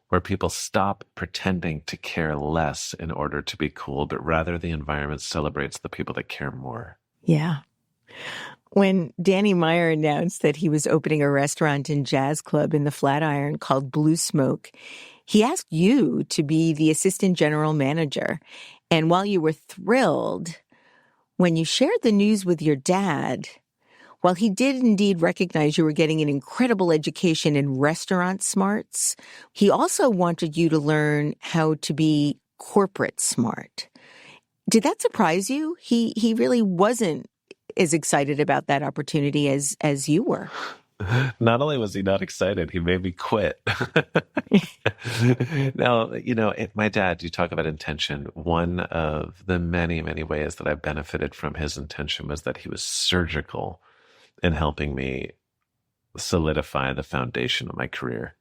where people stop pretending to care less in order to be cool, but rather the environment celebrates the people that care more. Yeah. When Danny Meyer announced that he was opening a restaurant and jazz club in the Flatiron called Blue Smoke, he asked you to be the assistant general manager. And while you were thrilled, when you shared the news with your dad, while he did indeed recognize you were getting an incredible education in restaurant smarts, he also wanted you to learn how to be corporate smart. Did that surprise you? He really wasn't as excited about that opportunity as you were. Not only was he not excited, he made me quit. Now, my dad, you talk about intention. One of the many, many ways that I benefited from his intention was that he was surgical in helping me solidify the foundation of my career.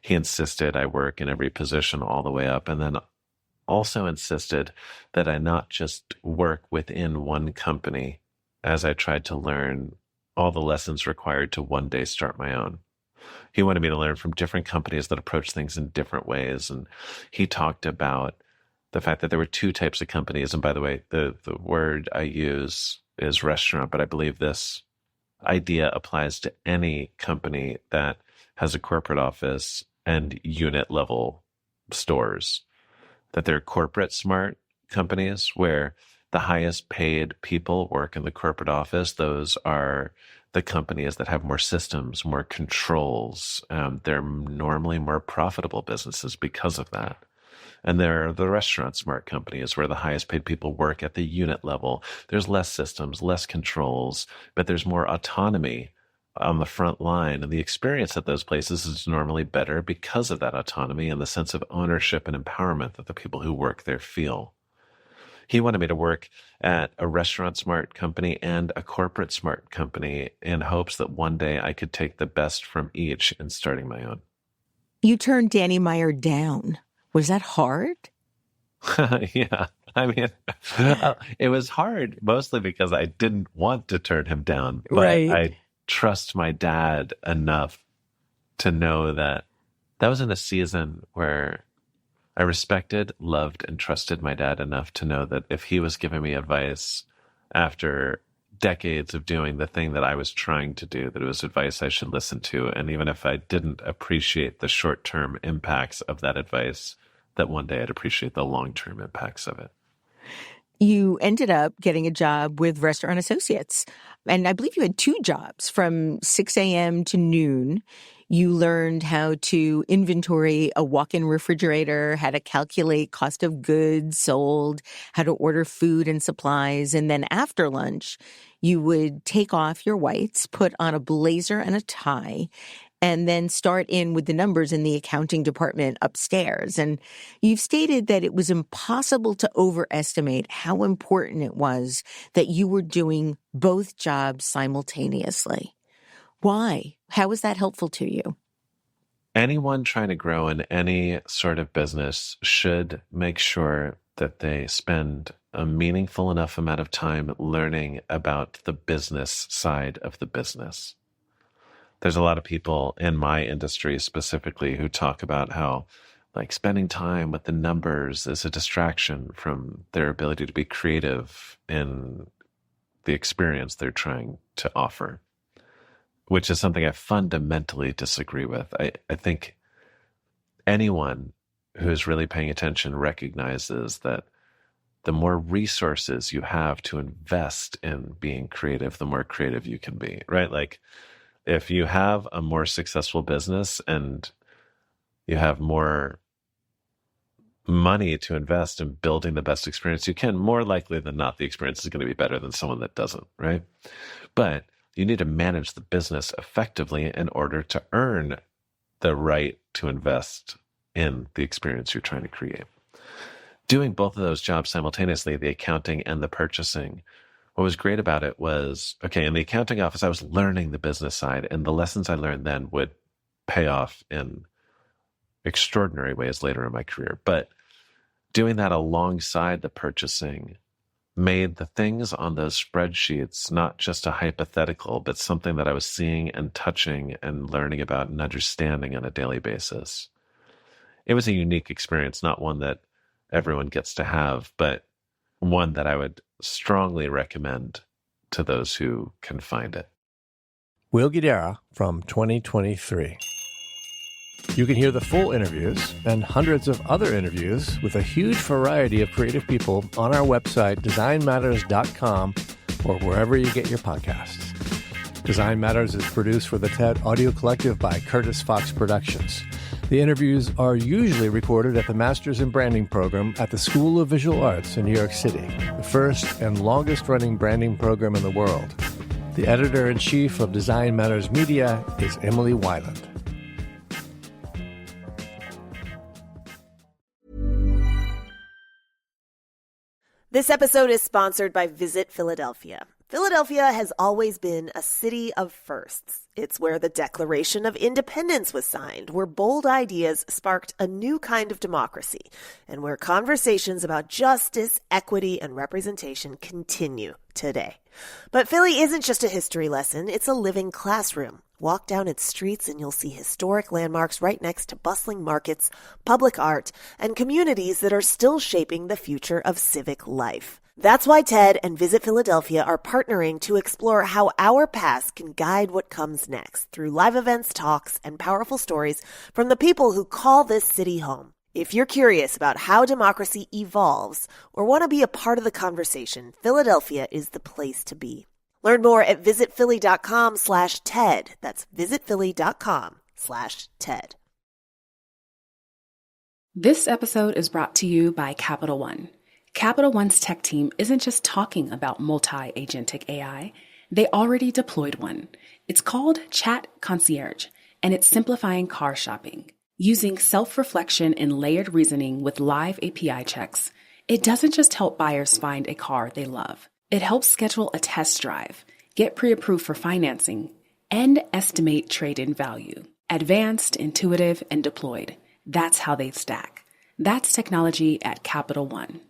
He insisted I work in every position all the way up. And then also insisted that I not just work within one company as I tried to learn all the lessons required to one day start my own. He wanted me to learn from different companies that approach things in different ways. And he talked about the fact that there were two types of companies. And by the way, the word I use is restaurant, but I believe this idea applies to any company that has a corporate office and unit level stores. That they're corporate smart companies where the highest paid people work in the corporate office. Those are the companies that have more systems, more controls. They're normally more profitable businesses because of that. And there are the restaurant smart companies where the highest paid people work at the unit level. There's less systems, less controls, but there's more autonomy on the front line. And the experience at those places is normally better because of that autonomy and the sense of ownership and empowerment that the people who work there feel. He wanted me to work at a restaurant smart company and a corporate smart company in hopes that one day I could take the best from each in starting my own. You turned Danny Meyer down. Was that hard? Yeah. I mean, it was hard mostly because I didn't want to turn him down. But Right. I trust my dad enough to know that was in a season where I respected, loved, and trusted my dad enough to know that if he was giving me advice after decades of doing the thing that I was trying to do, that it was advice I should listen to. And even if I didn't appreciate the short-term impacts of that advice, that one day I'd appreciate the long-term impacts of it. You ended up getting a job with Restaurant Associates. And I believe you had two jobs from 6 a.m. to noon. You learned how to inventory a walk-in refrigerator, how to calculate cost of goods sold, how to order food and supplies. And then after lunch, you would take off your whites, put on a blazer and a tie, and then start in with the numbers in the accounting department upstairs. And you've stated that it was impossible to overestimate how important it was that you were doing both jobs simultaneously. Why? How was that helpful to you? Anyone trying to grow in any sort of business should make sure that they spend a meaningful enough amount of time learning about the business side of the business. There's a lot of people in my industry specifically who talk about how like spending time with the numbers is a distraction from their ability to be creative in the experience they're trying to offer, which is something I fundamentally disagree with. I think anyone who's really paying attention recognizes that the more resources you have to invest in being creative, the more creative you can be, right? Like, if you have a more successful business and you have more money to invest in building the best experience you can, more likely than not, the experience is going to be better than someone that doesn't, right? But you need to manage the business effectively in order to earn the right to invest in the experience you're trying to create. Doing both of those jobs simultaneously, the accounting and the purchasing, what was great about it was, okay, in the accounting office, I was learning the business side, and the lessons I learned then would pay off in extraordinary ways later in my career. But doing that alongside the purchasing made the things on those spreadsheets not just a hypothetical, but something that I was seeing and touching and learning about and understanding on a daily basis. It was a unique experience, not one that everyone gets to have, but one that I would strongly recommend to those who can find it. Will Guidara from 2023. You can hear the full interviews and hundreds of other interviews with a huge variety of creative people on our website, designmatters.com, or wherever you get your podcasts. Design Matters is produced for the TED Audio Collective by Curtis Fox Productions. The interviews are usually recorded at the Masters in Branding program at the School of Visual Arts in New York City, the first and longest-running branding program in the world. The editor-in-chief of Design Matters Media is Emily Weiland. This episode is sponsored by Visit Philadelphia. Philadelphia has always been a city of firsts. It's where the Declaration of Independence was signed, where bold ideas sparked a new kind of democracy, and where conversations about justice, equity, and representation continue today. But Philly isn't just a history lesson, it's a living classroom. Walk down its streets and you'll see historic landmarks right next to bustling markets, public art, and communities that are still shaping the future of civic life. That's why TED and Visit Philadelphia are partnering to explore how our past can guide what comes next through live events, talks, and powerful stories from the people who call this city home. If you're curious about how democracy evolves or want to be a part of the conversation, Philadelphia is the place to be. Learn more at visitphilly.com/TED. That's visitphilly.com/TED. This episode is brought to you by Capital One. Capital One's tech team isn't just talking about multi-agentic AI. They already deployed one. It's called Chat Concierge, and it's simplifying car shopping. Using self-reflection and layered reasoning with live API checks, it doesn't just help buyers find a car they love. It helps schedule a test drive, get pre-approved for financing, and estimate trade-in value. Advanced, intuitive, and deployed. That's how they stack. That's technology at Capital One.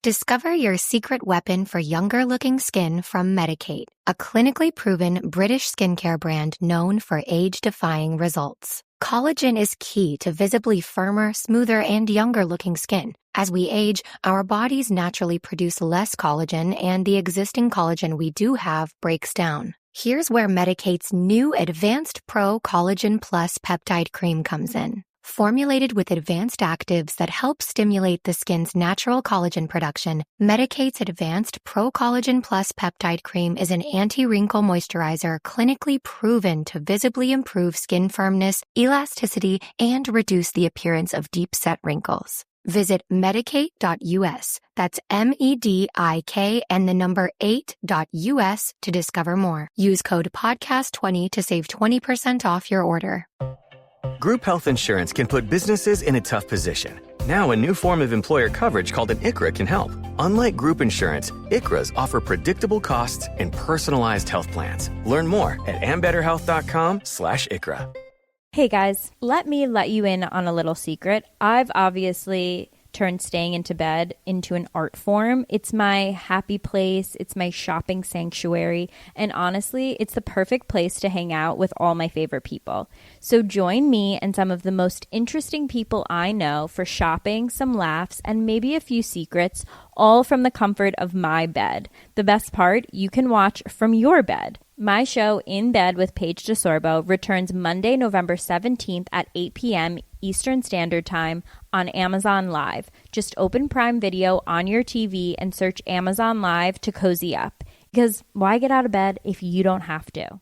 Discover your secret weapon for younger-looking skin from Medicate, a clinically proven British skincare brand known for age-defying results. Collagen is key to visibly firmer, smoother, and younger-looking skin. As we age, our bodies naturally produce less collagen, and the existing collagen we do have breaks down. Here's where Medicate's new Advanced Pro Collagen Plus Peptide Cream comes in. Formulated with advanced actives that help stimulate the skin's natural collagen production, Medicate's Advanced Pro Collagen Plus Peptide Cream is an anti-wrinkle moisturizer clinically proven to visibly improve skin firmness, elasticity, and reduce the appearance of deep-set wrinkles. Visit Medicate.us, that's MEDIK and the number 8.US to discover more. Use code PODCAST20 to save 20% off your order. Group health insurance can put businesses in a tough position. Now, a new form of employer coverage called an ICHRA can help. Unlike group insurance, ICHRAs offer predictable costs and personalized health plans. Learn more at ambetterhealth.com/ICHRA. Hey guys, let me let you in on a little secret. I've obviously turned staying into bed into an art form. It's my happy place. It's my shopping sanctuary. And honestly, it's the perfect place to hang out with all my favorite people. So join me and some of the most interesting people I know for shopping, some laughs, and maybe a few secrets, all from the comfort of my bed. The best part, you can watch from your bed. My show, In Bed with Paige DeSorbo, returns Monday, November 17th at 8 p.m. Eastern Standard Time on Amazon Live. Just open Prime Video on your TV and search Amazon Live to cozy up. Because why get out of bed if you don't have to?